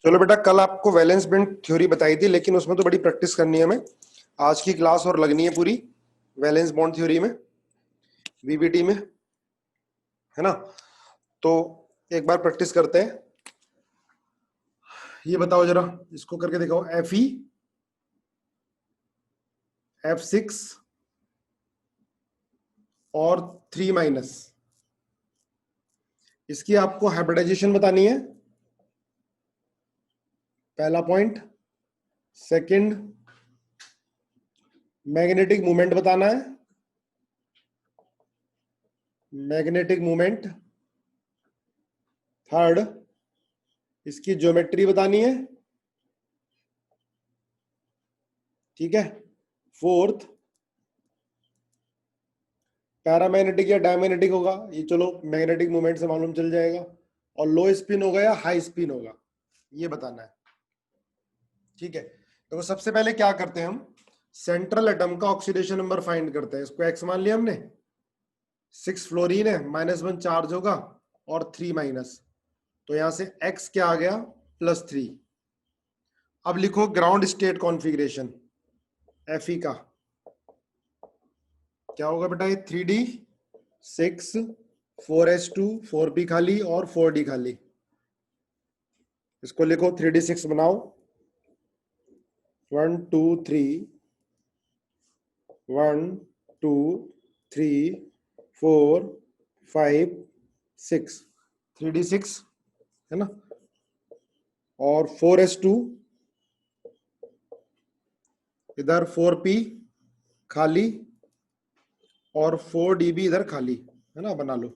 चलो बेटा, कल आपको वैलेंस बैंड थ्योरी बताई थी, लेकिन उसमें तो बड़ी प्रैक्टिस करनी है हमें। आज की क्लास और लगनी है पूरी वैलेंस बॉन्ड थ्योरी में, वीबीटी में, है ना। तो एक बार प्रैक्टिस करते हैं। ये बताओ जरा, इसको करके दिखाओ। Fe, F6 और 3-, इसकी आपको हाइब्रिडाइजेशन बतानी है, पहला पॉइंट। सेकंड, मैग्नेटिक मूवमेंट बताना है, मैग्नेटिक मूवमेंट। थर्ड, इसकी ज्योमेट्री बतानी है, ठीक है। फोर्थ, पैरामैग्नेटिक या डायमैग्नेटिक होगा, ये चलो मैग्नेटिक मूवमेंट से मालूम चल जाएगा। और लो स्पिन होगा या हाई स्पिन होगा, ये बताना है, ठीक है। तो सबसे पहले क्या करते हैं हम, सेंट्रल एटम का ऑक्सीडेशन नंबर फाइंड करते हैं। इसको एक्स मान लिया हमने, 6 फ्लोरीन है, -1 चार्ज होगा और 3-। तो यहां से एक्स क्या आ गया, +3। अब लिखो ग्राउंड स्टेट कॉन्फ़िगरेशन Fe का क्या होगा बेटा, ये 3D 6 4s2 4p खाली और 4d खाली। इसको लिखो 3d6 बनाओ, 1 2 3 1 2 3 4 5 6, 3d6 है ना। और 4s2 इधर 4p खाली और 4d भी इधर खाली, है ना, बना लो,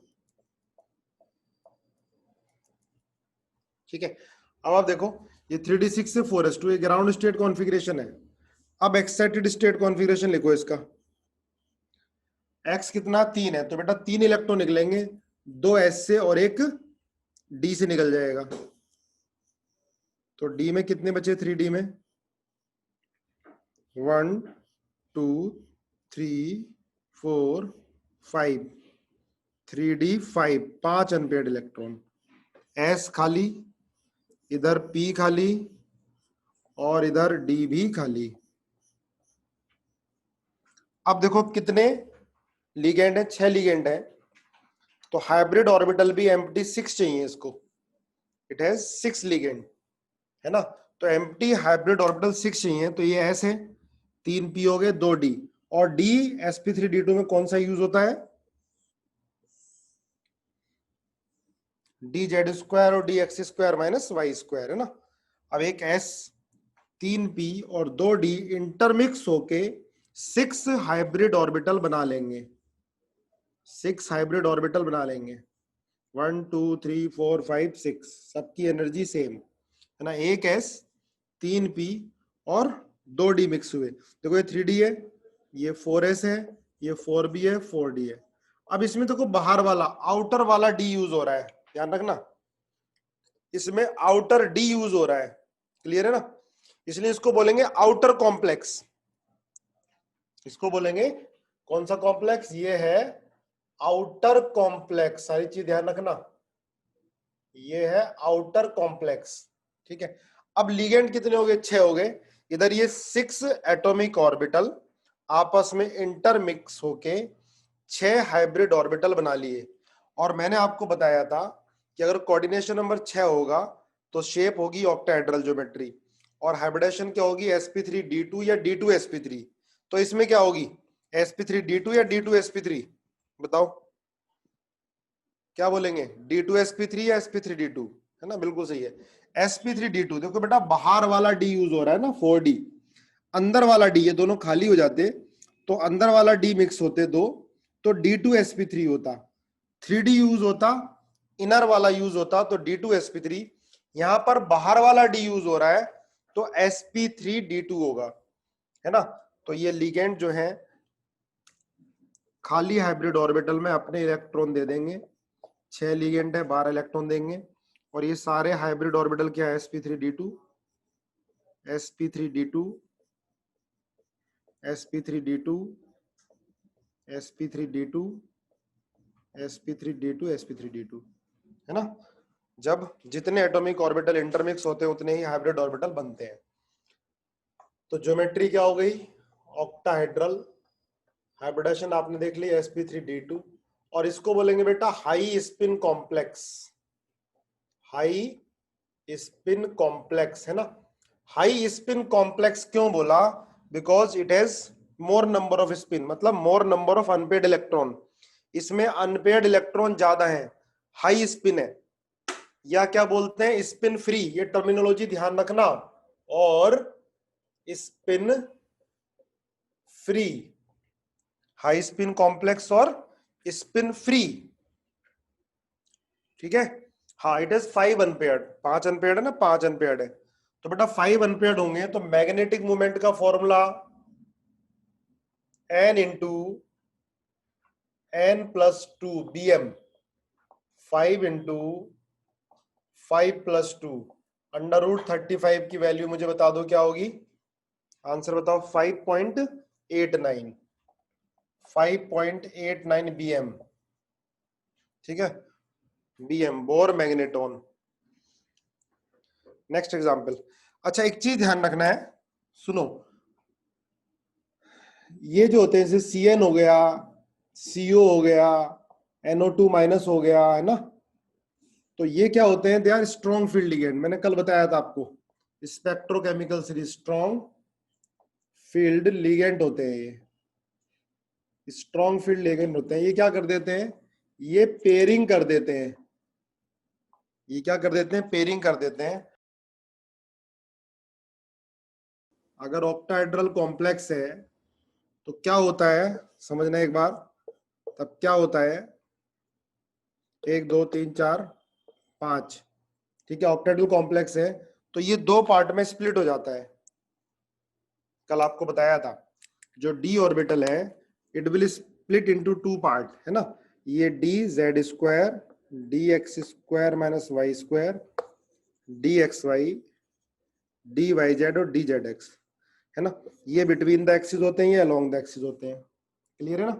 ठीक है। अब आप देखो, ये 3d6 से 4s2 ये ग्राउंड स्टेट कॉन्फ़िगरेशन है। अब एक्साइटेड स्टेट कॉन्फ़िगरेशन लिखो इसका। एक्स कितना, 3 है, तो बेटा 3 इलेक्ट्रॉन निकलेंगे, 2 एस से और एक डी से निकल जाएगा। तो डी में कितने बचे, 3D में 1 2 3 4 5, 3D 5, 5 अनपेयर्ड इलेक्ट्रॉन। एस खाली, इधर पी खाली और इधर डी भी खाली। अब देखो कितने लिगेंड है, 6 लिगेंड है। तो हाइब्रिड ऑर्बिटल भी एम्प्टी 6 चाहिए इसको, इट हैज 6 लिगेंड, है ना। तो एम्प्टी हाइब्रिड ऑर्बिटल 6 चाहिए, तो ये एस है, 3p हो गए, 2d। और d sp3d2 में कौन सा यूज होता है, dz² और dx² - y², है ना। अब एक s 3p और 2d इंटरमिक्स होके 6 हाइब्रिड ऑर्बिटल बना लेंगे, 6 हाइब्रिड ऑर्बिटल बना लेंगे। 1 2 3 4 5 6, सबकी एनर्जी सेम, है ना। एक s 3p और 2d मिक्स हुए। देखो ये 3d है, ये 4s है, ये 4b है, 4d है। अब इसमें देखो बाहर वाला आउटर वाला d यूज हो रहा है, ध्यान रखना, इसमें आउटर d यूज हो रहा है, क्लियर है ना। इसलिए इसको बोलेंगे आउटर कॉम्प्लेक्स। इसको बोलेंगे कौन सा कॉम्प्लेक्स, ये है आउटर कॉम्प्लेक्स। सारी चीज ध्यान रखना, ये है आउटर कॉम्प्लेक्स, ठीक है। अब लिगेंड कितने हो गए, 6 हो गए। इधर ये 6 एटॉमिक ऑर्बिटल आपस में इंटरमिक्स होके 6 हाइब्रिड ऑर्बिटल बना लिए। और मैंने आपको बताया था कि अगर कोऑर्डिनेशन नंबर 6 होगा तो शेप होगी ऑक्टाहेड्रल ज्योमेट्री, और हाइब्रिडेशन क्या होगी, sp3d2 या d2sp3। तो इसमें क्या होगी, sp3d2 या d2sp3, बताओ क्या बोलेंगे, d2sp3 या sp3d2, है ना, बिल्कुल सही है, sp3d2। देखो बेटा बाहर वाला d यूज हो रहा है ना, 4d, अंदर वाला d, ये दोनों खाली हो जाते तो अंदर वाला d मिक्स होते दो, तो d2sp3 होता। 3d यूज होता, इनर वाला यूज होता, तो d2sp3। यहां पर बाहर वाला d यूज हो रहा है, तो sp3d2 होगा, है ना। तो ये लिगेंड जो है खाली हाइब्रिड ऑर्बिटल में अपने इलेक्ट्रॉन दे देंगे, 6 लिगेंड है, 12 इलेक्ट्रॉन देंगे। और ये सारे हाइब्रिड ऑर्बिटल क्या है, sp3d2 sp3d2 sp3d2 sp3d2 sp3d2 sp3d2, है ना। जब जितने एटॉमिक ऑर्बिटल इंटरमिक्स होते हैं उतने ही हाइब्रिड ऑर्बिटल बनते हैं। तो ज्योमेट्री क्या हो गई, ऑक्टाहेड्रल। हाइब्रिडेशन आपने देख ली sp3d2, और इसको बोलेंगे बेटा high spin complex. High spin complex है ना। हाई स्पिन कॉम्प्लेक्स क्यों बोला, because it has more number of spin, मतलब more number of unpaired electron. इसमें अनपेड इलेक्ट्रॉन ज्यादा है, हाई स्पिन है, या क्या बोलते हैं स्पिन फ्री, ये टर्मिनोलॉजी ध्यान रखना। और spin free, high spin complex और स्पिन फ्री, ठीक है। हाँ, इट इज 5 अनपेयर्ड, 5 अनपेयर्ड है ना, 5 अनपेयर्ड है। तो बेटा 5 अनपेयर्ड होंगे तो मैग्नेटिक मोमेंट का formula n into n+2 bm, 5 into 5+2 √35 की वैल्यू मुझे बता दो क्या होगी, आंसर बताओ। 5.89, 5.89 bm, ठीक है, bm bore magneton. Next example. अच्छा एक चीज ध्यान रखना है, सुनो, ये जो होते हैं जैसे Cn हो गया, CO हो गया, NO2 माइनस हो गया, है ना, तो ये क्या होते हैं, they are strong field ligand. मैंने कल बताया था आपको, spectrochemical series, strong field ligand होते हैं ये, स्ट्रॉन्ग फील्ड लिगेंड होते हैं। ये क्या कर देते हैं, ये पेयरिंग कर देते हैं, ये क्या कर देते हैं, पेयरिंग कर देते हैं। अगर ऑक्टाहेड्रल कॉम्प्लेक्स है तो क्या होता है, समझना एक बार, तब क्या होता है, 1 2 3 4 5, ठीक है, ऑक्टाहेड्रल कॉम्प्लेक्स है तो ये 2 पार्ट में स्प्लिट हो जाता है। कल आपको बताया था, जो डी ऑर्बिटल है it will split into 2 part, है ना, ये dz² dx² minus y² dxy dyz और dzx, है ना, ये बिटवीन द एक्सिस होते हैं, ये अलोंग द एक्सिस होते हैं। क्लियर है ना।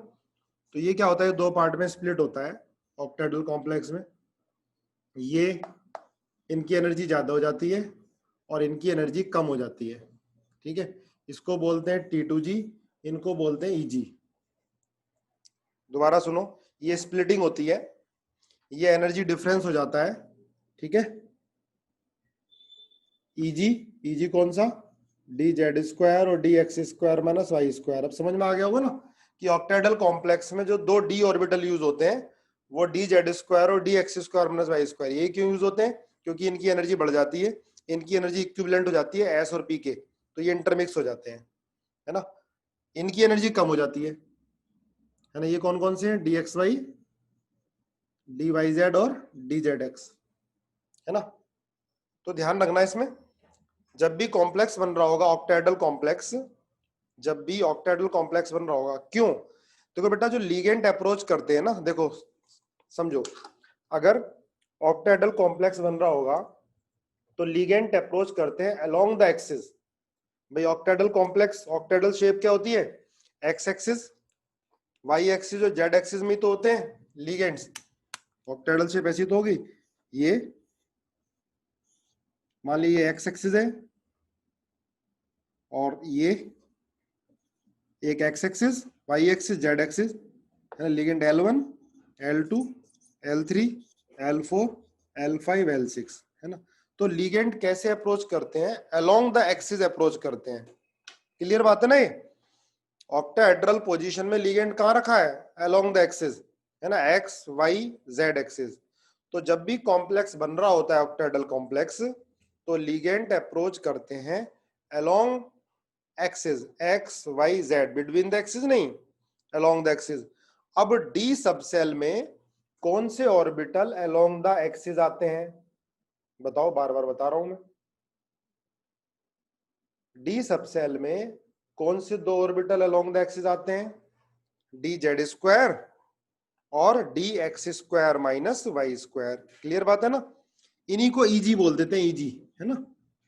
तो ये क्या होता है, 2 पार्ट में स्प्लिट होता है ऑक्टाहेड्रल कॉम्प्लेक्स में। ये इनकी एनर्जी ज्यादा हो जाती है और इनकी एनर्जी कम हो जाती है, ठीक है, इसको बोलते हैं T2G, इनको बोलते हैं EG। दोबारा सुनो, ये स्प्लिटिंग होती है, ये एनर्जी डिफरेंस हो जाता है, ठीक है, EG कौन सा, dz² और dx² माइनस y²। अब समझ में आ गया होगा ना कि ऑक्टाहेड्रल कॉम्प्लेक्स में जो 2 d ऑर्बिटल यूज होते हैं वो dz² और dx² माइनस y²। ये क्यों यूज होते हैं, क्योंकि इनकी एनर्जी बढ़ जाती है, इनकी एनर्जी इक्विवेलेंट हो जाती है s और p के, तो ये इंटरमिक्स हो जाते हैं, है ना, इनकी एनर्जी कम हो जाती है ना। ये कौन कौन से हैं, dxy dyz और dzx, है ना। तो ध्यान रखना इसमें, जब भी कॉम्प्लेक्स बन रहा होगा ऑक्टाहेड्रल कॉम्प्लेक्स, जब भी ऑक्टाहेड्रल कॉम्प्लेक्स बन रहा होगा, क्यों, देखो बेटा जो लीगेंड अप्रोच करते हैं ना, देखो समझो, अगर ऑक्टाहेड्रल कॉम्प्लेक्स बन रहा होगा तो लीगेंड अप्रोच करते हैं अलोंग द एक्सिस। भाई ऑक्टाहेड्रल कॉम्प्लेक्स, ऑक्टाहेड्रल शेप क्या होती है, एक्स एक्सिस, वाई एक्सिस और जेड एक्सिस में तो होते हैं लीगेंड्स। ऑक्टाहेड्रल शेप ऐसी तो होगी, ये मान लीजिए ये एक्स एक्सिस है और ये एक x axis, y axis, z axis, है ligand L1 L2 L3 L4 L5 L6, है ना। तो लिगेंड कैसे अप्रोच करते हैं, अलोंग द एक्सिस अप्रोच करते हैं। क्लियर बात है ना। ये ऑक्टाहेड्रल पोजीशन में लिगेंड कहाँ रखा है, अलोंग द एक्सिस, है ना, एक्स वाई जेड एक्सिस। तो जब भी कॉम्प्लेक्स बन रहा होता है ऑक्टाहेड्रल कॉम्प्लेक्स, तो लिगेंड अप्रोच करते हैं along axis, x y z, between the axis नहीं, अलोंग द एक्सिस। अब डी सबसेल में कौन से ऑर्बिटल अलोंग द एक्सिस आते हैं, बताओ, बार बार बता रहा हूं मैं। डी सबसेल में कौन से 2 ऑर्बिटल अलोंग द एक्सिस आते हैं, dz² और dx² माइनस y²। क्लियर बात है ना। इन्हीं को EG बोल देते हैं, EG, है ना,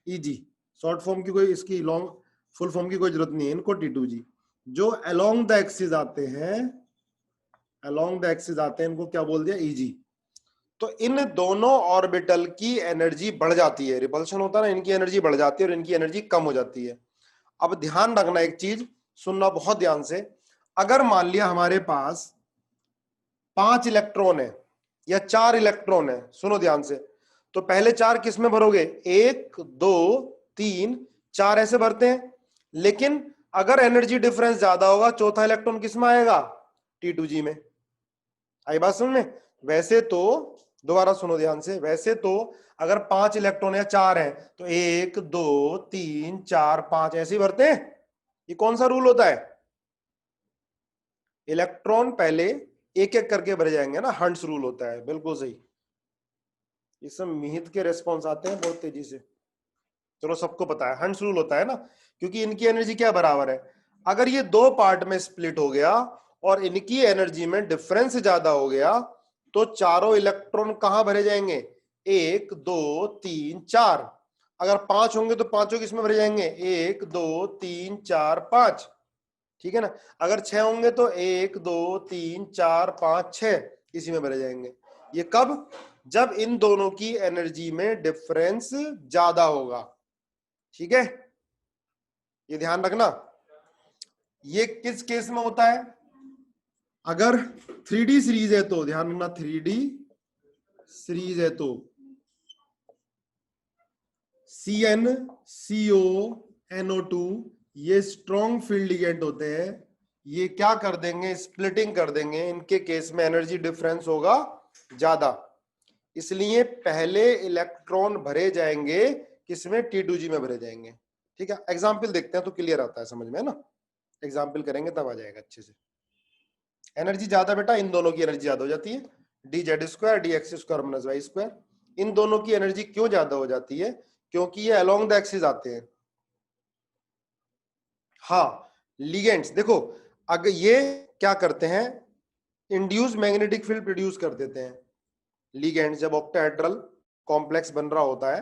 EG शॉर्ट फॉर्म की कोई, इसकी लॉन्ग फुल फॉर्म की कोई जरूरत नहीं है, इनको T2G। जो अलोंग द एक्सिस आते हैं, अलोंग द एक्सिस आते हैं, इनको क्या बोल दिया, EG। तो इन दोनों ऑर्बिटल की एनर्जी बढ़ जाती है, रिपल्शन होता है ना, इनकी एनर्जी बढ़ जाती है और इनकी एनर्जी कम हो जाती है। अब ध्यान रखना एक चीज, सुनना बहुत ध्यान से, अगर मान लिया हमारे पास 5 इलेक्ट्रॉन है या 4 इलेक्ट्रॉन है, सुनो ध्यान से, तो पहले 4 किस में भरोगे, 1 2 3 4 ऐसे भरते हैं। लेकिन अगर एनर्जी डिफरेंस ज्यादा होगा, चौथा इलेक्ट्रॉन किस में आएगा, T2G में। आई बात समझ में? वैसे तो दोबारा सुनो ध्यान से, वैसे तो अगर 5 इलेक्ट्रॉन या 4 हैं तो 1 2 3 4 5 ऐसे ही भरते हैं। ये कौन सा रूल होता है, इलेक्ट्रॉन पहले एक एक करके भरे जाएंगे ना, हंट्स रूल होता है, बिल्कुल सही। इसमें मिहित के रेस्पॉन्स आते हैं बहुत तेजी से। चलो सबको पता है हंट्स रूल होता है ना, क्योंकि इनकी एनर्जी क्या बराबर है। अगर ये दो पार्ट में स्प्लिट हो गया और इनकी एनर्जी में डिफरेंस ज्यादा हो गया, तो चारों इलेक्ट्रॉन कहां भरे जाएंगे, 1 2 3 4। अगर 5 होंगे तो पांचों किसमें भरे जाएंगे, 1 2 3 4 5, ठीक है ना। अगर 6 होंगे तो 1 2 3 4 5 6 इसी में भरे जाएंगे। ये कब, जब इन दोनों की एनर्जी में डिफरेंस ज्यादा होगा, ठीक है, ये ध्यान रखना। ये किस केस में होता है, अगर 3D सीरीज है तो ध्यान रखना, 3D सीरीज है तो CN CO NO2 ये स्ट्रॉन्ग फील्ड लिगेंड होते हैं। ये क्या कर देंगे, स्प्लिटिंग कर देंगे, इनके केस में एनर्जी डिफरेंस होगा ज्यादा, इसलिए पहले इलेक्ट्रॉन भरे जाएंगे किसमें, T2G में भरे जाएंगे। ठीक है, एग्जाम्पल देखते हैं तो क्लियर आता है समझ में, है ना, एग्जाम्पल करेंगे तब आ जाएगा अच्छे से। एनर्जी ज्यादा बेटा, इन दोनों की एनर्जी ज्यादा हो जाती है, dz² dx² माइनस y²। इन दोनों की एनर्जी क्यों ज्यादा हो जाती है, क्योंकि ये अलोंग द एक्सिस आते हैं। हाँ, लिगेंड्स देखो, अगर ये क्या करते हैं, इंड्यूस मैग्नेटिक फील्ड प्रोड्यूस कर देते हैं। लिगेंड्स जब ऑक्टाहेड्रल कॉम्प्लेक्स बन रहा होता है,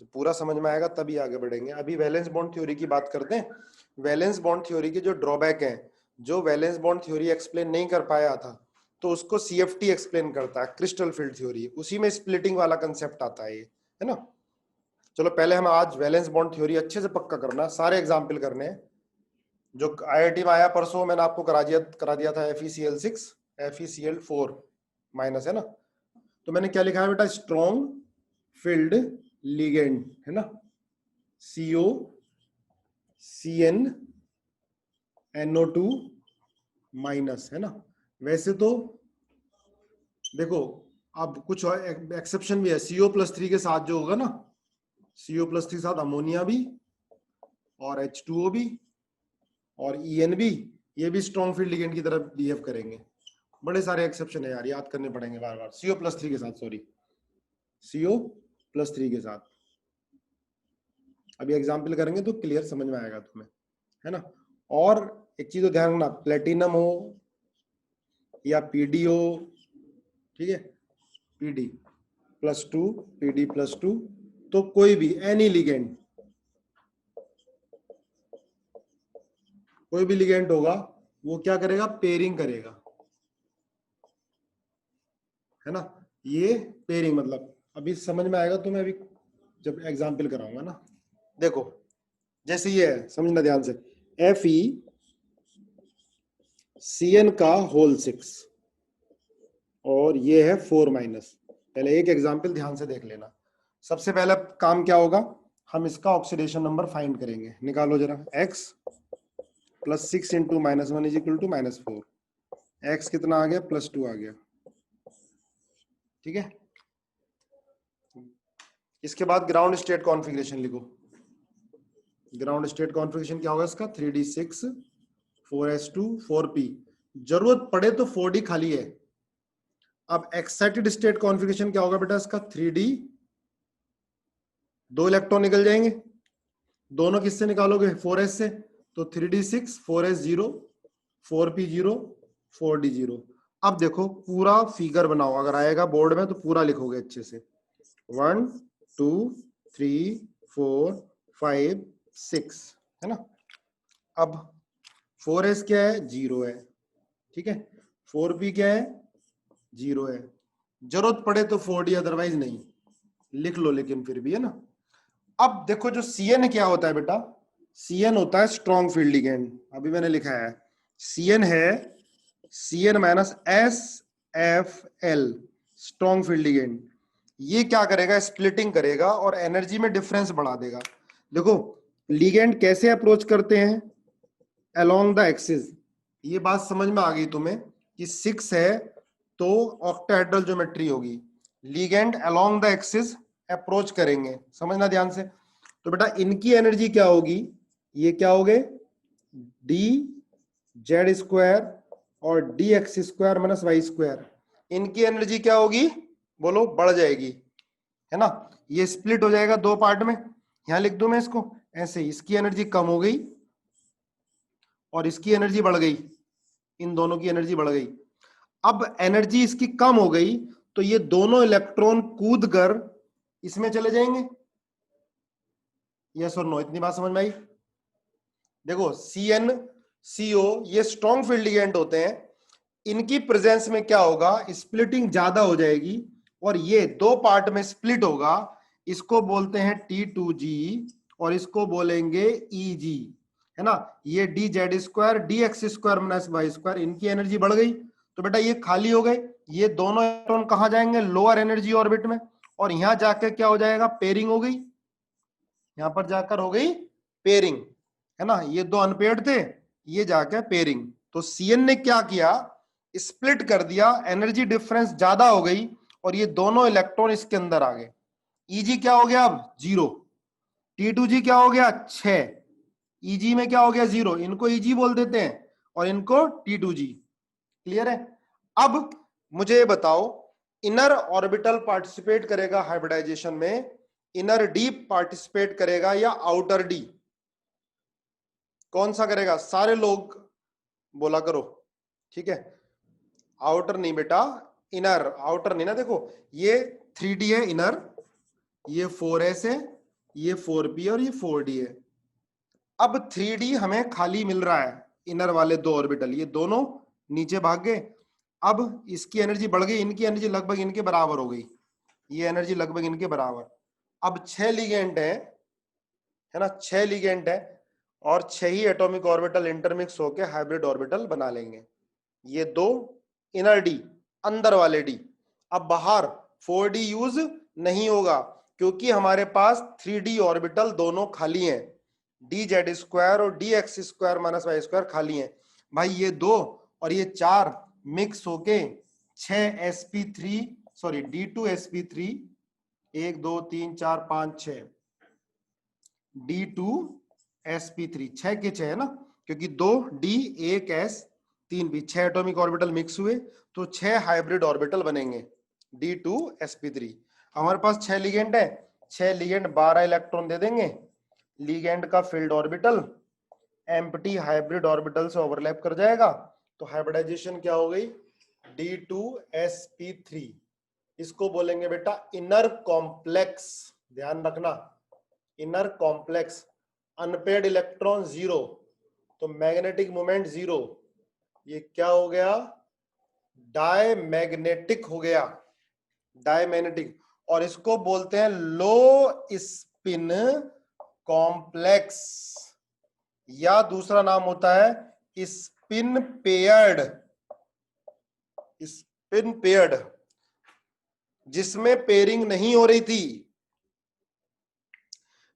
जब पूरा समझ में आएगा तभी आगे बढ़ेंगे। अभी वैलेंस बॉन्ड थ्योरी की बात करते हैं। वैलेंस बॉन्ड थ्योरी के जो ड्रॉबैक हैं, जो वैलेंस बॉन्ड थ्योरी एक्सप्लेन नहीं कर पाया था, तो उसको CFT एक्सप्लेन करता है, क्रिस्टल फील्ड थ्योरी, उसी में स्प्लिटिंग वाला कंसेप्ट आता है ये, है ना। चलो पहले हम आज वैलेंस बॉन्ड थ्योरी अच्छे से पक्का करना, सारे एग्जाम्पल करने हैं। जो IIT में आया परसों, मैंने आपको करा दिया था FeCl6 FeCl4 माइनस, है ना। तो मैंने क्या लिखा है बेटा, स्ट्रॉन्ग फील्ड लिगेंड, है ना, CO CN NO2 माइनस, है ना। वैसे तो देखो, अब कुछ एक्सेप्शन भी है, CO+3 के साथ जो होगा ना, CO+3 के साथ अमोनिया भी और H2O भी और EN भी, ये भी स्ट्रॉन्ग फील्ड लिगेंड की तरफ बिहेव करेंगे। बड़े सारे एक्सेप्शन है यार, याद करने पड़ेंगे बार बार। CO+3 के साथ, सॉरी, CO+3 के साथ अभी एग्जाम्पल करेंगे तो क्लियर समझ में आएगा तुम्हें, है ना। और एक चीज तो ध्यान रखना, प्लेटिनम हो या PD हो, ठीक है, PD+2 PD+2, तो कोई भी एनी लिगेंड, कोई भी लिगेंड होगा वो क्या करेगा, पेयरिंग करेगा, है ना। ये पेयरिंग मतलब अभी समझ में आएगा तुम्हें, अभी जब एग्जाम्पल कराऊंगा ना। देखो जैसे ये है, समझना ध्यान से, FeCN का होल 6 और ये है 4 माइनस। पहले एक एग्जाम्पल ध्यान से देख लेना। सबसे पहला काम क्या होगा, हम इसका ऑक्सीडेशन नंबर फाइंड करेंगे, निकालो जरा। x + 6 × -1 = -4, x कितना आ गया, +2 आ गया, ठीक है। इसके बाद ग्राउंड स्टेट कॉन्फ़िगरेशन लिखो। ग्राउंड स्टेट कॉन्फ़िगरेशन क्या होगा इसका, 3d6 4s2 4p, जरूरत पड़े तो 4d खाली है। अब एक्साइटेड स्टेट कॉन्फ़िगरेशन क्या होगा बेटा इसका, 3d, 2 इलेक्ट्रॉन निकल जाएंगे, दोनों किससे निकालोगे, 4s से, तो 3d6 4s0 4p0 4d0। अब देखो पूरा फिगर बनाओ, अगर आएगा बोर्ड में तो पूरा लिखोगे अच्छे से, 1 2 3 4 5 6, है ना। अब 4s क्या है, 0 है, ठीक है, 4p क्या है, 0 है, जरूरत पड़े तो 4d, अदरवाइज नहीं लिख लो, लेकिन फिर भी है ना। अब देखो जो Cn क्या होता है बेटा, Cn होता है स्ट्रॉन्ग फील्ड लिगेंड, अभी मैंने लिखा है Cn है Cn minus SFL, strong field ligand. ये क्या करेगा, स्प्लिटिंग करेगा और एनर्जी में डिफरेंस बढ़ा देगा। देखो लिगेंड कैसे अप्रोच करते हैं, अलोंग द एक्सिस। ये बात समझ में आ गई तुम्हें कि 6 है तो ऑक्टाहेड्रल ज्योमेट्री होगी, ligand along the axis approach करेंगे, समझना ध्यान से। तो बेटा इनकी एनर्जी क्या होगी, ये क्या हो गए डी जेड स्क्वायर और d x square minus y square, इनकी एनर्जी क्या होगी बोलो, बढ़ जाएगी, है ना। ये स्प्लिट हो जाएगा दो पार्ट में, यहां लिख दूं मैं इसको ऐसे ही, इसकी एनर्जी कम हो गई और इसकी एनर्जी बढ़ गई, इन दोनों की एनर्जी बढ़ गई। अब एनर्जी इसकी कम हो गई तो ये दोनों इलेक्ट्रॉन कूद कर इसमें चले जाएंगे, यस और नो, इतनी बात समझ में आई। देखो Cn CO ये स्ट्रॉन्ग फील्ड लिगेंड होते हैं, इनकी प्रेजेंस में क्या होगा, स्प्लिटिंग ज्यादा हो जाएगी और ये दो पार्ट में स्प्लिट होगा, इसको बोलते हैं T2G और इसको बोलेंगे EG, है ना। ये d z square d x square minus y square, इनकी एनर्जी बढ़ गई तो बेटा ये खाली हो गए, ये दोनों इलेक्ट्रॉन कहां जाएंगे, लोअर एनर्जी ऑर्बिट में, और यहां जाकर क्या हो जाएगा, पेयरिंग हो गई, यहां पर जाकर हो गई पेयरिंग, है ना। ये दो अनपेयर्ड थे, ये जाकर पेयरिंग, तो Cn ने क्या किया, स्प्लिट कर दिया, एनर्जी डिफरेंस ज्यादा हो गई और ये दोनों इलेक्ट्रॉन इसके अंदर आ गए। Eg क्या हो गया अब 0, T2G क्या हो गया 6, Eg में क्या हो गया 0, इनको Eg बोल देते हैं और इनको T2G, क्लियर है। अब मुझे ये बताओ, इनर ऑर्बिटल पार्टिसिपेट करेगा हाइब्रिडाइजेशन में, इनर डी पार्टिसिपेट करेगा या आउटर डी, कौन सा करेगा, सारे लोग बोला करो, ठीक है। आउटर नहीं बेटा, इनर, आउटर नहीं ना। देखो ये 3D है इनर, ये 4s है, ये 4p और ये 4d है। अब 3D हमें खाली मिल रहा है, इनर वाले दो ऑर्बिटल ये दोनों नीचे भाग गए, अब इसकी एनर्जी बढ़ गई, इनकी एनर्जी लगभग इनके बराबर हो गई, ये एनर्जी लगभग इनके बराबर। अब 6 लिगेंड है ना, 6 लिगेंड है और 6 ही एटॉमिक ऑर्बिटल इंटरमिक्स होकर हाइब्रिड ऑर्बिटल बना लेंगे, ये दो इनर डी, अंदर वाले डी। अब बाहर 4D यूज नहीं होगा क्योंकि हमारे पास 3D ऑर्बिटल दोनों खाली हैं, डी जेड स्क्वायर और d x square minus y square खाली हैं भाई, ये दो और ये 4 मिक्स होके 6sp3, सॉरी D2sp3, 1 2 3 4 5 6, D2sp3, 6 के 6 है ना, क्योंकि 2 D 1 S 3 P, 6 atomic orbital mix हुए तो 6 हाइब्रिड ऑर्बिटल बनेंगे D2sp3। हमारे पास 6 लिगेंड है, 6 लिगेंड 12 इलेक्ट्रॉन दे देंगे, लिगेंड का filled orbital empty hybrid orbital से ओवरलैप कर जाएगा, तो हाइब्रिडाइजेशन क्या हो गई D2sp3, इसको बोलेंगे बेटा इनर कॉम्प्लेक्स, ध्यान रखना इनर कॉम्प्लेक्स, अनपेयर्ड इलेक्ट्रॉन 0 तो मैग्नेटिक मोमेंट 0, ये क्या हो गया डायमैग्नेटिक हो गया, डायमैग्नेटिक, और इसको बोलते हैं लो स्पिन कॉम्प्लेक्स, या दूसरा नाम होता है स्पिन पेयर्ड, स्पिन पेयर्ड, जिसमें पेयरिंग नहीं हो रही थी,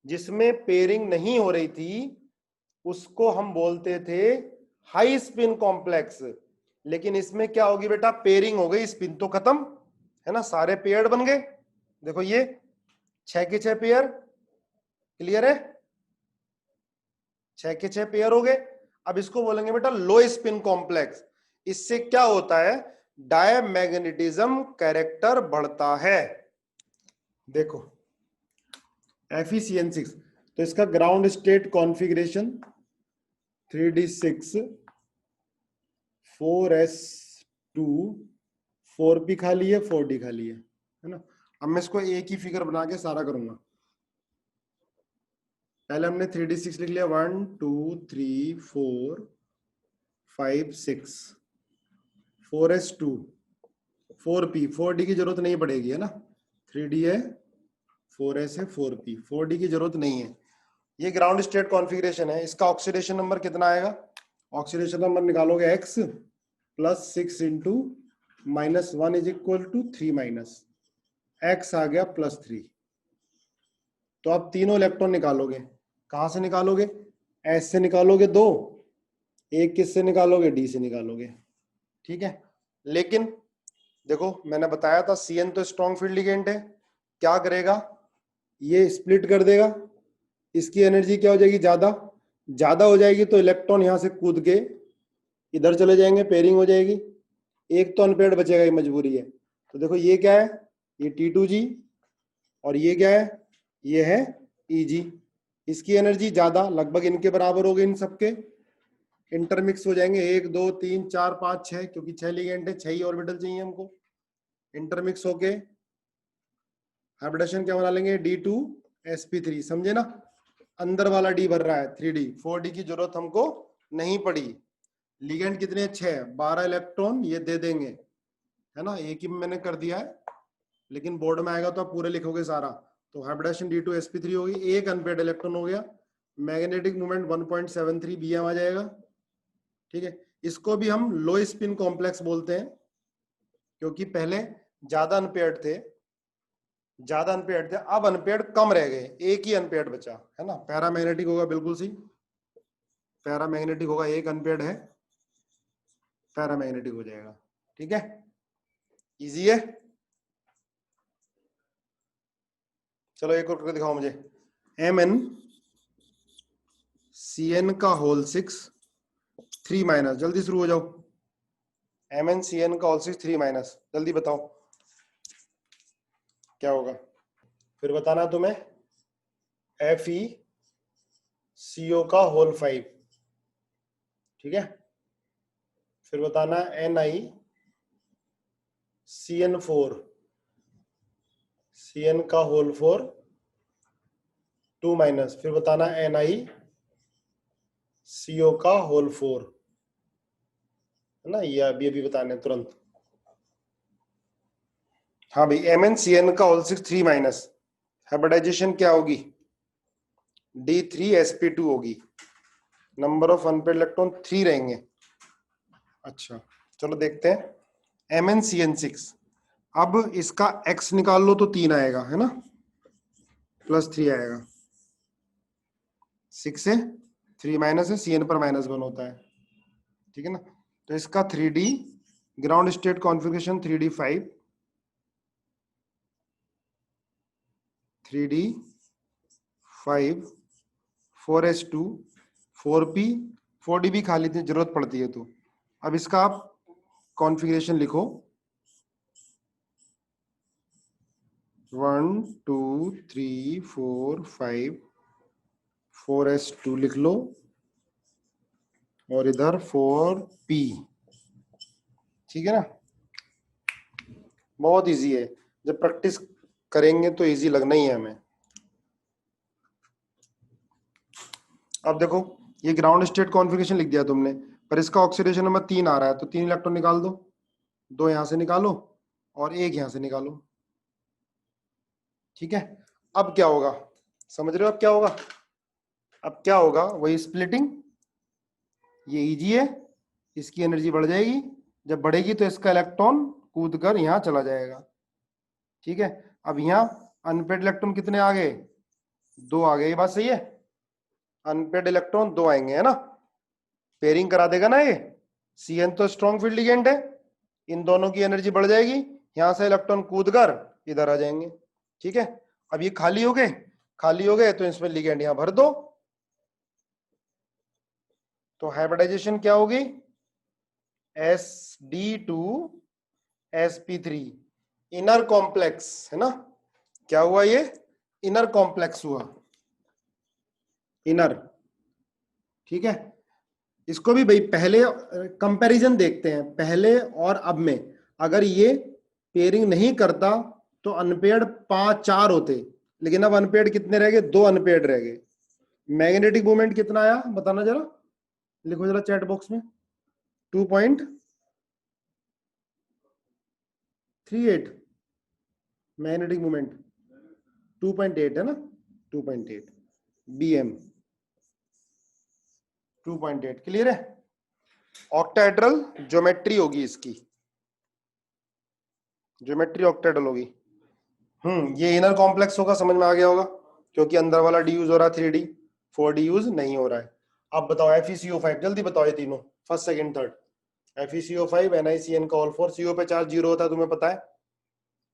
जिसमें पेयरिंग नहीं हो रही थी उसको हम बोलते थे हाई स्पिन कॉम्प्लेक्स। लेकिन इसमें क्या होगी बेटा, पेयरिंग हो गई, स्पिन तो खत्म है ना, सारे पेयर बन गए, देखो ये 6 के 6 पेयर, क्लियर है, 6 के 6 पेयर हो गए। अब इसको बोलेंगे बेटा लो स्पिन कॉम्प्लेक्स, इससे क्या होता है डायमैग्नेटिज्म कैरेक्टर बढ़ता है। देखो Fe6, तो इसका ground state configuration 3d6 4s2 4p खाली है 4d खाली है ना। अब मैं इसको एक ही फिगर बना के सारा करूंगा, पहले हमने 3d6 लिख लिया 1 2 3 4 5 6, 4s2 4p, 4d की जरूरत नहीं पड़ेगी है ना, 3d है, 4s है, 4p, 4d की जरूरत नहीं है। ये ग्राउंड स्टेट कॉन्फ़िगरेशन है। इसका ऑक्सीडेशन नंबर कितना आएगा? ऑक्सीडेशन नंबर निकालोगे x plus 6 into -1 is equal to 3 minus x आ गया +3। तो आप तीनों इलेक्ट्रॉन निकालोगे। कहां से निकालोगे? S से निकालोगे 2, एक किससे निकालोगे? D से निकालोगे। ठीक है, लेकिन देखो मैंने बताया था CN तो स्ट्रॉन्ग फील्ड लिगेंड है, क्या करेगा? ये स्प्लिट कर देगा, इसकी एनर्जी क्या हो जाएगी? ज्यादा हो जाएगी, तो इलेक्ट्रॉन यहां से कूद के इधर चले जाएंगे, पेयरिंग हो जाएगी, एक तो अनपेयर्ड बचेगा, ये मजबूरी है। तो देखो ये क्या है? ये T2G, और ये क्या है? ये है EG। इसकी एनर्जी ज्यादा, लगभग इनके बराबर हो गई, इन सबके इंटरमिक्स हो जाएंगे, 1 2 3 4 5 6, क्योंकि 6 लिगेंड है, 6 ही ऑर्बिटल चाहिए हमको। इंटरमिक्स होके हाइब्रिडेशन क्या बना लेंगे? D2sp3, समझे ना? अंदर वाला D भर रहा है 3D, 4D की जरूरत हमको नहीं पड़ी। लिगेंड कितने? 6, 12 इलेक्ट्रॉन ये दे देंगे, है ना? एक ही मैंने कर दिया है, लेकिन बोर्ड में आएगा तो आप पूरे लिखोगे सारा। तो हाइब्रिडेशन D2sp3 होगी, एक अनपेयर्ड इलेक्ट्रॉन हो गया, मैग्नेटिक मोमेंट 1.73 Bm आ जाएगा। ठीक है, इसको भी हम लो स्पिन कॉम्प्लेक्स बोलते हैं, क्योंकि पहले ज्यादा अनपेयर्ड थे, अब अनपेयर्ड कम रह गए, एक ही अनपेयर्ड बचा, है ना? पैरामैग्नेटिक होगा, बिल्कुल सी पैरामैग्नेटिक होगा, एक अनपेयर्ड है, पैरामैग्नेटिक हो जाएगा। ठीक है, इजी है। चलो एक और करके दिखाओ मुझे। MnCN का होल 6 3 माइनस, जल्दी शुरू हो जाओ। MnCN का होल 6 3 माइनस, जल्दी बताओ क्या होगा। फिर बताना तुम्हें FeCO का होल 5। ठीक है, फिर बताना NiCN का होल 4 2 माइनस, फिर बताना NiCO का होल 4, है ना? ये अभी बताने तुरंत। हाँ भाई, MnCN का होल 6 3 माइनस, हाइब्रिडाइजेशन क्या होगी? D3sp2 होगी, नंबर ऑफ अनपेयर्ड इलेक्ट्रॉन 3 रहेंगे। अच्छा चलो देखते हैं, MnCN6, अब इसका x निकाल लो तो 3 आएगा, है ना? +3 आएगा, 6 से 3 माइनस है, CN पर -1 होता है। ठीक है ना? तो इसका 3D ground state configuration 3D5, 3D5 4s2 4p 4d भी खा लेते हैं, जरूरत पड़ती है तो। अब इसका आप कॉन्फ़िगरेशन लिखो, 1 2 3 4 5 4s2 लिख लो, और इधर 4p। ठीक है ना? बहुत इजी है, जब प्रैक्टिस करेंगे तो इजी लगना ही है हमें। अब देखो, ये ग्राउंड स्टेट कॉन्फ़िगरेशन लिख दिया तुमने, पर इसका ऑक्सीडेशन नंबर 3 आ रहा है, तो 3 इलेक्ट्रॉन निकाल दो, 2 यहां से निकालो और 1 यहां से निकालो। ठीक है, अब क्या होगा? समझ रहे हो अब क्या होगा? अब क्या होगा? वही स्प्लिटिंग, ये इजी है, इसकी एनर्जी बढ़ जाएगी, जब बढ़ेगी तो इसका इलेक्ट्रॉन कूद कर यहां चला जाएगा। ठीक है, अब यहाँ अनपेड इलेक्ट्रॉन कितने आ गए? 2 आ गए, ये बात सही है? अनपेड इलेक्ट्रॉन 2 आएंगे, है ना? पेयरिंग करा देगा ना ये। CN तो स्ट्रॉन्ग फील्ड लिगेंड है, इन दोनों की एनर्जी बढ़ जाएगी, यहां से इलेक्ट्रॉन कूद कर इधर आ जाएंगे। ठीक है, अब ये खाली हो गए, तो इसमें लिगेंड यहां भर दो, तो हाइब्रिडाइजेशन क्या होगी? SD2sp3 इनर कॉम्प्लेक्स, है ना? क्या हुआ? ये इनर कॉम्प्लेक्स हुआ, इनर। ठीक है, इसको भी भाई पहले कंपैरिजन देखते हैं, पहले और अब में। अगर ये पेयरिंग नहीं करता तो अनपेयर्ड 4 होते, लेकिन अब अनपेयर्ड कितने रह गए? 2 अनपेयर्ड रह गए। मैग्नेटिक मोमेंट कितना आया बताना जरा, लिखो जरा चैट बॉक्स में। 2 पॉइंट 38 मैग्नेटिक मोमेंट 2.8 है ना, 2.8 bm, 2.8 क्लियर है। ऑक्टाहेड्रल ज्योमेट्री होगी इसकी, ज्योमेट्री ऑक्टाहेड्रल होगी। ये इनर कॉम्प्लेक्स होगा, समझ में आ गया होगा, क्योंकि अंदर वाला डी यूज हो रहा है 3D, 4D यूज नहीं हो रहा है। अब बताओ FeCO5, जल्दी बताओ ये तीनों, first second third. FeCO5 NiCN का ऑल फोर, CO पे चार्ज 0 होता है, तुम्हें पता है।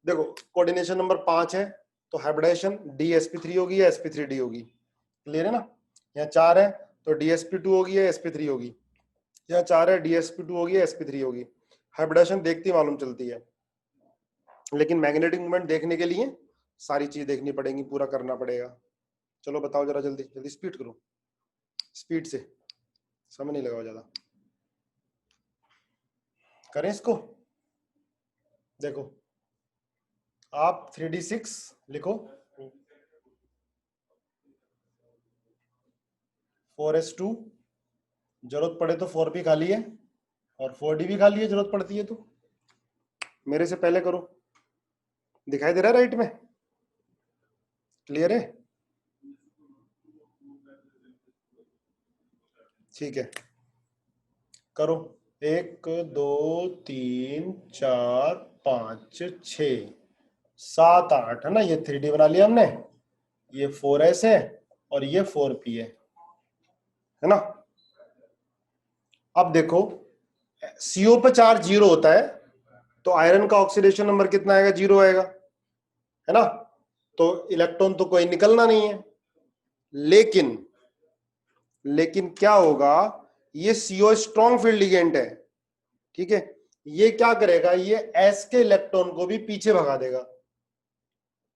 देखो कोऑर्डिनेशन नंबर 5 है, तो हाइब्रिडाइजेशन DsP3 होगी या sp3d होगी, क्लियर है ना। यहाँ 4 है तो DsP2 होगी या sp3 होगी, यहाँ 4 है DsP2 होगी या sp3 होगी। हाइब्रिडाइजेशन देखती मालूम चलती है, लेकिन मैग्नेटिक मोमेंट देखने के लिए सारी चीज देखनी पड़ेगी, पूरा करना पड़ेगा। चलो बताओ जरा, जल्दी जल्दी स्पीड करो, स्पीड से, समय नहीं लगाओ ज्यादा। करें इसको, देखो आप 3d6 लिखो, 4s2, जरूरत पड़े तो 4p खाली है और 4d भी खाली है, जरूरत पड़ती है तो। मेरे से पहले करो, दिखाई दे रहा है राइट में, क्लियर है, ठीक है करो। 1 2 3 4 5 6 7 8 है ना, ये 3D बना लिया हमने, ये 4s है और ये 4p है ना। अब देखो CO पे चार्ज 0 होता है, तो आयरन का ऑक्सीडेशन नंबर कितना आएगा, 0 आएगा, है ना। तो इलेक्ट्रॉन तो कोई निकलना नहीं है, लेकिन क्या होगा, ये CO स्ट्रॉन्ग फील्ड लिगेंड है, ठीक है। ये क्या करेगा, ये S के इलेक्ट्रॉन को भी पीछे भगा देगा,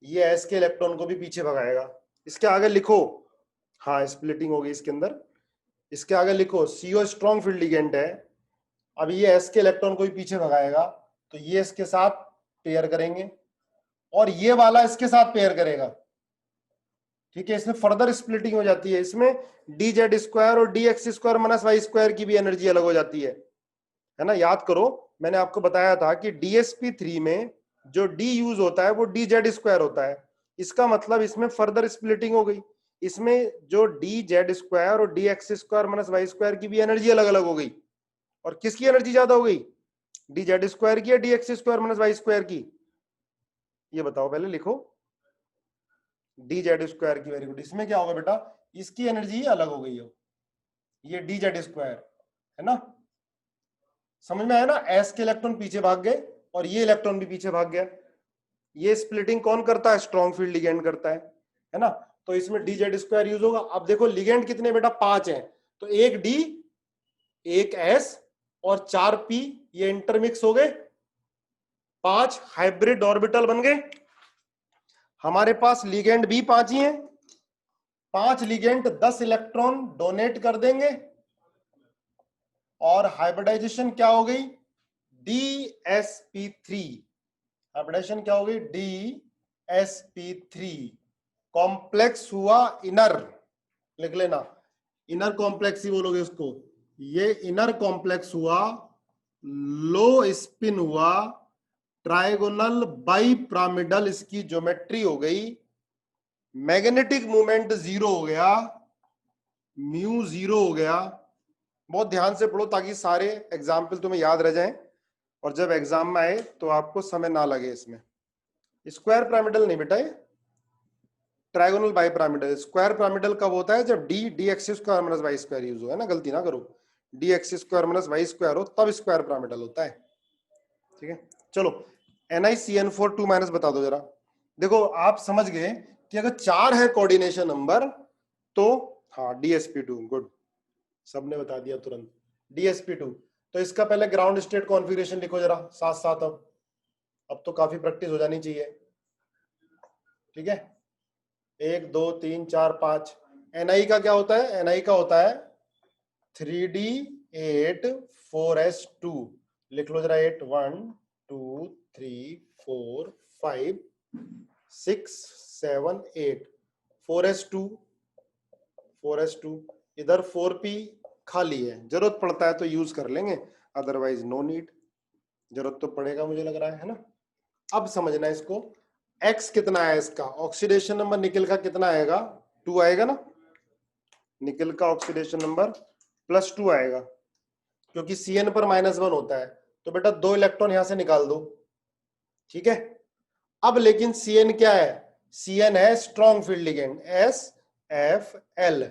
ये S के इलेक्ट्रॉन को भी पीछे भगाएगा। इसके आगे लिखो, हाँ स्प्लिटिंग होगी इसके अंदर, इसके आगे लिखो CO स्ट्रॉन्ग फील्ड लिगेंड है, अब ये S के इलेक्ट्रॉन को भी पीछे भगाएगा, तो ये इसके साथ पेयर करेंगे और ये वाला इसके साथ पेयर करेगा, ठीक है। इसमें फर्दर स्प्लिटिंग हो जाती है, इसमें dz² और dx² माइनस y² की भी एनर्जी अलग हो जाती है ना। याद करो मैंने आपको बताया था कि DsP3 में जो D यूज होता है वो dz² होता है, इसका मतलब इसमें फर्दर स्प्लिटिंग हो गई, इसमें जो dz² और dx² माइनस y² की भी एनर्जी अलग अलग हो गई, और किसकी एनर्जी ज्यादा हो गई, dz² की या dx² माइनस y² की, ये बताओ पहले लिखो, dz² की, वेरी गुड। इसमें क्या होगा बेटा, इसकी एनर्जी अलग हो गई हो, ये dz² है ना, समझ में आया ना। S के इलेक्ट्रॉन पीछे भाग गए और ये इलेक्ट्रॉन भी पीछे भाग गया, ये स्प्लिटिंग कौन करता है, स्ट्रॉन्ग फील्ड लिगेंड करता है ना। तो इसमें dz² यूज होगा। अब देखो लिगेंड कितने बेटा, 5 हैं, तो एक D, एक S और 4p, ये इंटरमिक्स हो गए, 5 हाइब्रिड ऑर्बिटल बन गए। हमारे पास लिगेंड भी 5 ही हैं, 5 लिगेंड 10 इलेक्ट्रॉन डोनेट कर देंगे, और हाइब्रिडाइजेशन क्या हो गई, DsP3, हाइब्रिडाइजेशन क्या हो गई, DsP3, कॉम्प्लेक्स हुआ इनर, लिख लेना इनर कॉम्प्लेक्स ही बोलोगे उसको, ये इनर कॉम्प्लेक्स हुआ, लो स्पिन हुआ, ट्राइगोनल बाई पिरामिडल इसकी ज्योमेट्री हो गई, मैग्नेटिक मोमेंट 0 हो गया, म्यू 0 हो गया। बहुत ध्यान से पढ़ो ताकि सारे एग्जाम्पल तुम्हें याद रह जाएं, और जब एग्जाम में आए तो आपको समय ना लगे। इसमें स्क्वायर पिरामिडल नहीं बेटा, ये trigonal bi pyramidal. Square pyramidal कब होता है, जब dx² माइनस y² यूज हो, है ना, गलती ना करो, dx² माइनस y² हो तब स्क्वायर पिरामिडल होता है, ठीक है। चलो NiCN4 2 माइनस बता दो जरा। देखो आप समझ गए कि अगर 4 है कोऑर्डिनेशन नंबर तो हाँ DsP2, गुड, सबने बता दिया तुरंत, DsP2। तो इसका पहले ग्राउंड स्टेट कॉन्फ़िगरेशन लिखो जरा साथ साथ, अब तो काफी प्रैक्टिस हो जानी चाहिए, ठीक है। 1 2 3 4 5, Ni का क्या होता है, Ni का होता है 3d8 4s2, लिख लो जरा 8 1 2 3 4 5 6 7 8, 4s2 4s2, इधर 4p खाली है, जरूरत पड़ता है तो यूज कर लेंगे, अदरवाइज नो नीड। जरूरत तो पड़ेगा मुझे लग रहा है ना, अब समझना इसको, x कितना है इसका, ऑक्सीडेशन नंबर निकल का कितना आएगा, 2 आएगा ना, निकल का ऑक्सीडेशन नंबर +2 आएगा, क्योंकि Cn पर -1 होता है, तो बेटा 2 इलेक्ट्रॉन यहां से निकाल दो, ठीक है। अब लेकिन Cn क्या है, Cn है strong field ligand, SFL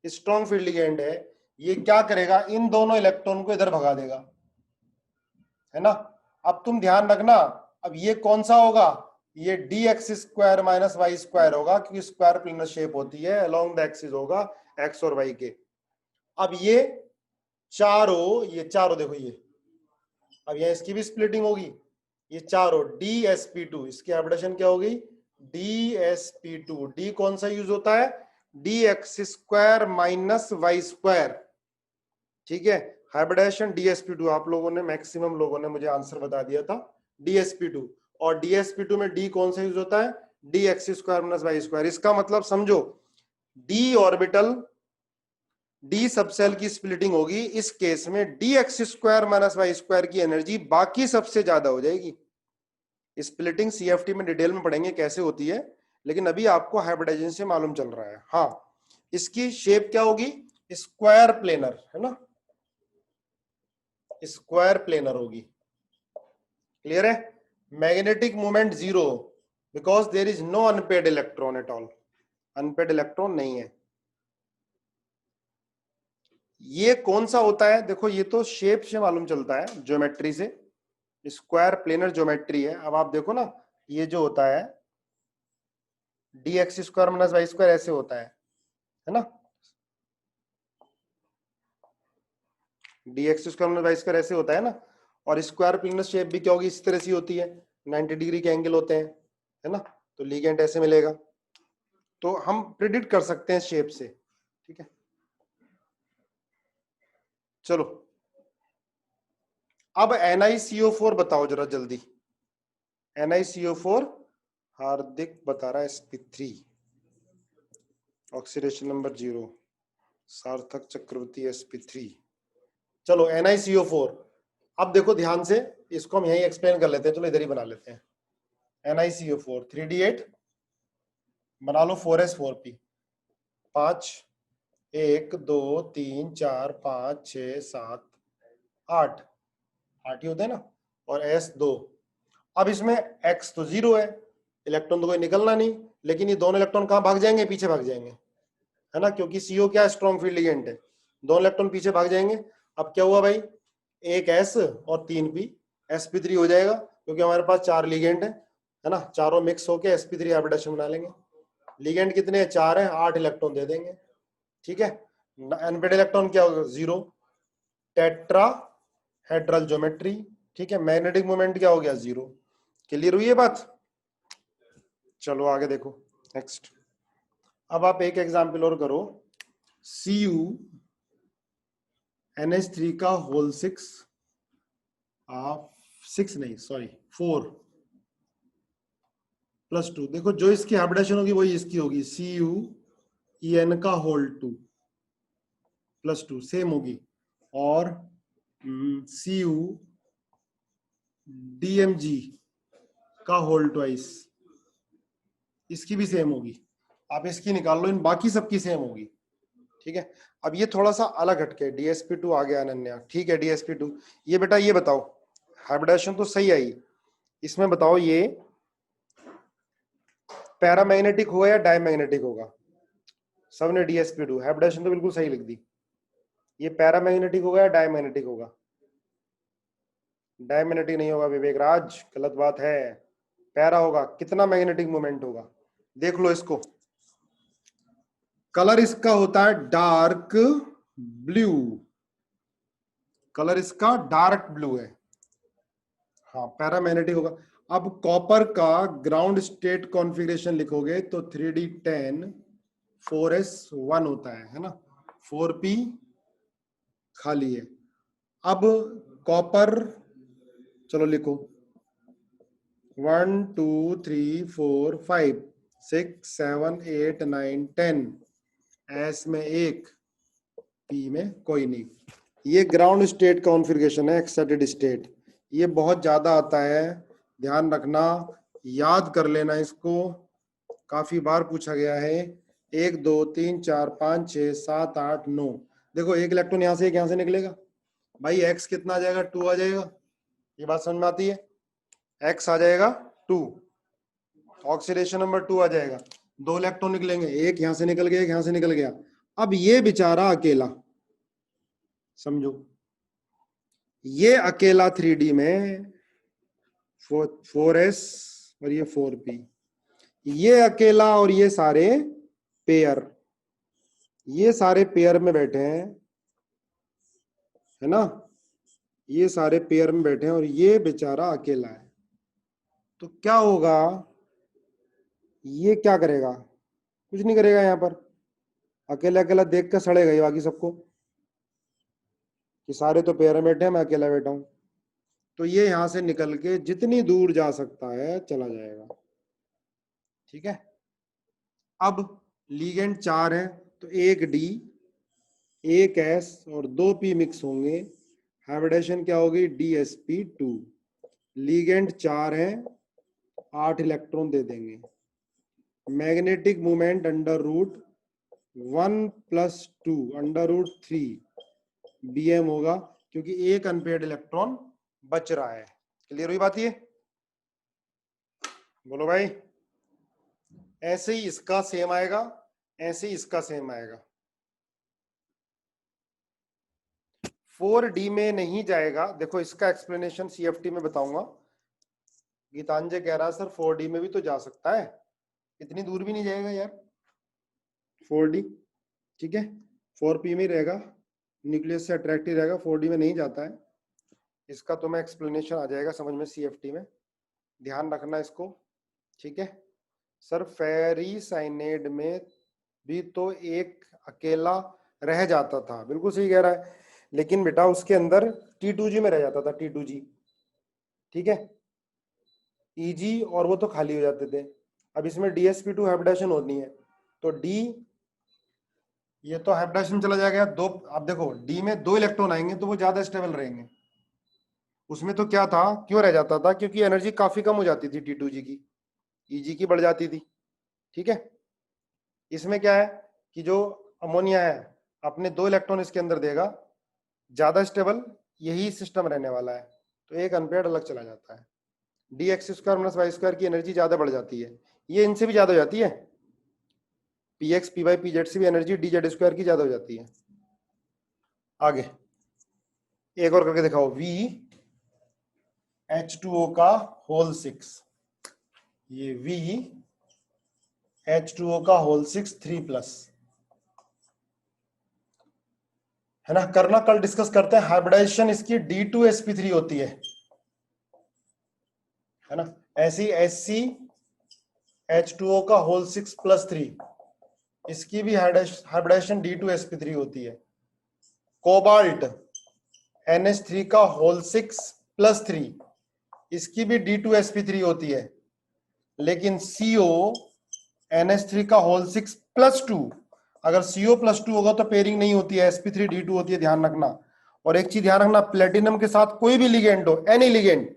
strong field ligand है, ये क्या करेगा, इन दोनों इलेक्ट्रॉन को इधर भगा देगा, है ना। अब तुम ध्यान रखना, अब ये कौन सा होगा, ये dx² - y² होगा, क्योंकि स्क्वायर प्लेनर शेप होती है, अलोंग द एक्सिस होगा x और y के। अब ये चारों देखो, ये अब यहाँ इसकी भी स्प्लिटिंग होगी, ये चारों dsp2, इसकी हाइब्रिडेशन क्या होगी, dsp2, d कौन सा यूज होता है, dx² - y², ठीक है। हाइब्रिडेशन dsp2, आप लोगों ने, मैक्सिमम लोगों ने मुझे आंसर बता दिया था dsp2, और dsp2 में d कौन सा यूज होता है, dx² - y²। इसका मतलब समझो, d ऑर्बिटल d सबसेल की स्प्लिटिंग होगी, इस केस में dx² - y² की एनर्जी बाकी सबसे ज्यादा हो जाएगी। स्प्लिटिंग CFT में डिटेल में पढ़ेंगे कैसे होती है, लेकिन अभी आपको हाइब्रिडाइजेशन से मालूम चल रहा है। हाँ, इसकी शेप क्या होगी, स्क्वायर प्लेनर, है ना, स्क्वायर प्लेनर होगी, क्लियर है। Magnetic moment 0, because there is no unpaired electron at all, unpaired electron नहीं है। ये कौन सा होता है, देखो ये तो शेप से मालूम चलता है, ज्योमेट्री से, स्क्वायर प्लेनर ज्योमेट्री है। अब आप देखो ना, ये जो होता है dx² - y² ऐसे होता है ना, dx² - y² ऐसे होता है ना, और स्क्वायर प्लेनर शेप भी क्या होगी, इस तरह से होती है, 90 डिग्री के एंगल होते हैं, है ना, तो लिगेंड ऐसे मिलेगा, तो हम प्रिडिक्ट कर सकते हैं शेप से, ठीक है। चलो, अब NiCO4 बताओ जरा जल्दी, NiCO4 हार्दिक बता रहा है sp3, ऑक्सीडेशन नंबर 0, सार्थक चक्रवर्ती sp3। चलो NiCO4, अब देखो ध्यान से, इसको हम यही एक्सप्लेन कर लेते हैं, चलो इधर ही बना लेते हैं। NiCO4 3d8 बना लो, 4s4p, 5 1 2 3 4 5 6 7 8 8 ही होते हैं ना, और S2। अब इसमें x तो 0 है, इलेक्ट्रॉन तो कोई निकलना नहीं, लेकिन ये दोनों इलेक्ट्रॉन कहाँ भाग जाएंगे, पीछे भाग जाएंगे, है ना, क्योंकि CO क्या स्ट्रॉन्ग फील्ड लिगेंड है, दोनों इलेक्ट्रॉन पीछे भाग जाएंगे। अब क्या हुआ भाई, एक S और 3p, sp3 हो जाएगा, क्योंकि हमारे पास 4 लिगेंड है ना, चारों मिक्स होके sp3 हाइब्रिडेशन बना लेंगे। लिगेंड कितने हैं, 4 है, 8 इलेक्ट्रॉन दे देंगे, ठीक है। अनपेड इलेक्ट्रॉन क्या होगा, 0, टेट्रा हेड्रल ज्योमेट्री, ठीक है। मैग्नेटिक मोमेंट क्या हो गया, 0। क्लियर हुई है बात, चलो आगे देखो नेक्स्ट। अब आप एक एग्जाम्पल और करो, Cu NH3 का होल 6 नहीं सॉरी 4 +2, देखो जो इसकी हाइब्रिडेशन होगी वही इसकी होगी, Cu En का होल 2 +2 सेम होगी, और Cu DMG का होल ट्वाइस, इसकी भी सेम होगी। आप इसकी निकाल लो, इन बाकी सबकी सेम होगी, ठीक है। अब ये थोड़ा सा अलग हटके, DSP2 आ गया अनन्या, ठीक है। DSP2, ये बेटा ये बताओ, हाइब्रिडेशन तो सही आई, इसमें बताओ ये पैरामैग्नेटिक होगा या डायमैग्नेटिक होगा, सबने DSP2, हाइब्रिडेशन तो बिल्कुल सही लिख दी, ये पैरामैग्नेटिक होगा या डायमैग्नेटिक होगा, डायमैग्नेटिक नहीं होगा विवेक राज, गलत बात है, पैरा होगा। कितना मैग्नेटिक मोमेंट होगा, देख लो इसको, कलर इसका होता है डार्क ब्लू, कलर इसका डार्क ब्लू है, हाँ पैरामैग्नेटिक होगा। अब कॉपर का ग्राउंड स्टेट कॉन्फ़िगरेशन लिखोगे तो 3d10 4s1 होता है ना, 4p खाली है। अब कॉपर, चलो लिखो 1 2 3 4 5 6 7 8 9 10, एस में 1, पी में कोई नहीं। ये ग्राउंड स्टेट कॉन्फ़िगरेशन है, एक्साइटेड स्टेट, ये बहुत ज्यादा आता है ध्यान रखना, याद कर लेना इसको, काफी बार पूछा गया है। 1 2 3 4 5 6 7 8 9, देखो एक इलेक्ट्रॉन यहां से एक यहां से निकलेगा भाई, x कितना आ जाएगा, 2 आ जाएगा। ये बात समझ में आती है, x आ जाएगा 2, ऑक्सीडेशन नंबर 2 आ जाएगा। 2 इलेक्ट्रॉन निकलेंगे, एक यहां से निकल गया, एक यहां से निकल गया। अब ये बेचारा अकेला, समझो ये अकेला 3D में 4s और ये 4p, ये अकेला और ये सारे पेयर, ये सारे पेयर में बैठे हैं, है ना, ये सारे पेयर में बैठे हैं और ये बेचारा अकेला है। तो क्या होगा, ये क्या करेगा, कुछ नहीं करेगा। यहाँ पर अकेला अकेला देख कर सड़ेगा ये बाकी सबको कि सारे तो पेयर में बैठे हैं, मैं अकेला बैठा हूं। तो ये यहां से निकल के जितनी दूर जा सकता है चला जाएगा, ठीक है। अब लीगेंड 4 है, तो 1 D 1 S और 2 P मिक्स होंगे, हाइब्रिडेशन क्या होगी, DsP2। लीगेंड 4 है, 8 इलेक्ट्रॉन दे देंगे। Magnetic moment under root 1 + 2 √ 3 Bm होगा, क्योंकि एक अनपेयर्ड इलेक्ट्रॉन बच रहा है। क्लियर हुई बात ये, बोलो भाई। ऐसे ही इसका सेम आएगा, ऐसे ही इसका सेम आएगा। 4D में नहीं जाएगा, देखो इसका एक्सप्लेनेशन CFT में बताऊंगा। गीतांजय कह रहा है सर 4D में भी तो जा सकता है, इतनी दूर भी नहीं जाएगा यार 4D, ठीक है। 4p में रहेगा, न्यूक्लियस से अट्रैक्टिव रहेगा, 4D में नहीं जाता है। इसका तो मैं एक्सप्लेनेशन आ जाएगा समझ में CFT में, ध्यान रखना इसको, ठीक है। सर फेरिसाइनेड में भी तो एक अकेला रह जाता था, बिल्कुल सही कह रहा है, लेकिन बेटा उसके अंदर T2G में रह जाता था, T2G, ठीक है, EG और वो तो खाली हो जाते थे। अब इसमें DsP2 हाइब्रिडेशन होनी है, तो D ये तो हाइब्रिडेशन चला जाएगा दो। अब देखो D में 2 इलेक्ट्रॉन आएंगे तो वो ज्यादा स्टेबल रहेंगे। उसमें तो क्या था, क्यों रह जाता था, क्योंकि एनर्जी काफी कम हो जाती थी T2G की, EG की बढ़ जाती थी, ठीक है। इसमें क्या है कि जो अमोनिया है अपने 2 इलेक्ट्रॉन इसके अंदर देगा, ज्यादा स्टेबल यही सिस्टम रहने वाला है, तो एक अनपेयर्ड अलग चला जाता है। dx² - y² की एनर्जी ज्यादा बढ़ जाती है, ये इनसे भी ज्यादा हो जाती है, px py pz से भी एनर्जी dz² की ज्यादा हो जाती है। आगे एक और करके दिखाओ, V H2O का होल 6, ये V H2O का होल 6 3+, है ना। करना कल डिस्कस करते हैं, हाइब्रिडाइजेशन इसकी D2sp3 होती है ना। ऐसी H2O का होल 6+3, इसकी भी हाइब्रिडाइजेशन D2sp3 होती है। कोबाल्ट NH3 का होल 6+3, इसकी भी D2sp3 होती है, लेकिन CO NH3 का होल 6+2, अगर CO+2 होगा तो पेयरिंग नहीं होती है, sp3D2 होती है, ध्यान रखना। और एक चीज ध्यान रखना, प्लेटिनम के साथ कोई भी लिगेंड हो, any ligand,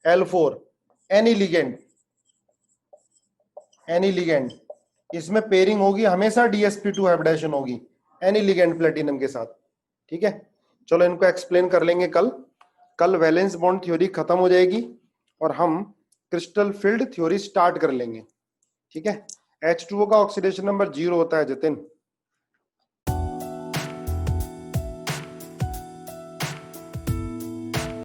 L4 any ligand, इसमें पेयरिंग होगी हमेशा DsP2 हाइब्रिडेशन होगी, एनी लिगेंड प्लेटिनम के साथ, ठीक है। चलो इनको एक्सप्लेन कर लेंगे कल वैलेंस बॉन्ड थ्योरी खत्म हो जाएगी और हम क्रिस्टल फील्ड थ्योरी स्टार्ट कर लेंगे, ठीक है। H2O का ऑक्सीडेशन नंबर 0 होता है जतिन,